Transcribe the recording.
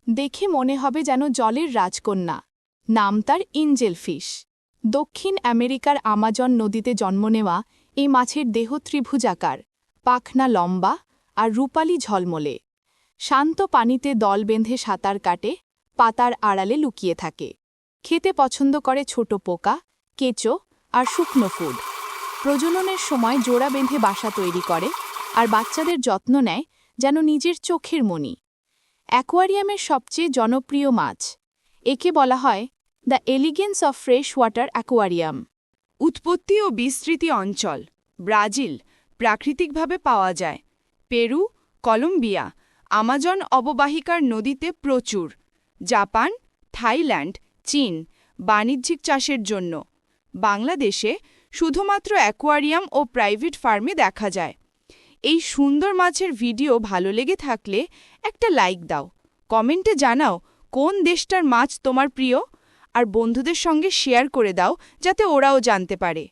দেখে মনে হবে যেন জলের রাজকন্যা। নাম তার এঞ্জেল ফিশ। দক্ষিণ আমেরিকার আমাজন নদীতে জন্ম নেওয়া এই মাছের দেহ ত্রিভুজাকার, পাখনা লম্বা আর রূপালি ঝলমলে। শান্ত পানিতে দল বেঁধে সাঁতার কাটে, পাতার আড়ালে লুকিয়ে থাকে। খেতে পছন্দ করে ছোট পোকা, কেঁচো আর শুকনো ফুড। প্রজননের সময় জোড়া বেঁধে বাসা তৈরি করে আর বাচ্চাদের যত্ন নেয় যেন নিজের চোখের মণি। অ্যাকোয়ারিয়ামের সবচেয়ে জনপ্রিয় মাছ। একে বলা হয় the elegance of fresh water aquarium. উৎপত্তি ও বিস্তৃতি অঞ্চল ব্রাজিল প্রাকৃতিকভাবে পাওয়া যায়। পেরু, কলম্বিয়া, আমাজন অববাহিকার নদীতে প্রচুর। জাপান, থাইল্যান্ড, চীন বাণিজ্যিক চাষের জন্য। বাংলাদেশে শুধুমাত্র অ্যাকোয়ারিয়াম ও প্রাইভেট ফার্মে দেখা যায়। এই সুন্দর মাছের ভিডিও ভালো লেগে থাকলে একটা লাইক দাও, কমেন্টে জানাও কোন দেশটার মাছ তোমার প্রিয়, আর বন্ধুদের সঙ্গে শেয়ার করে দাও যাতে ওরাও জানতে পারে।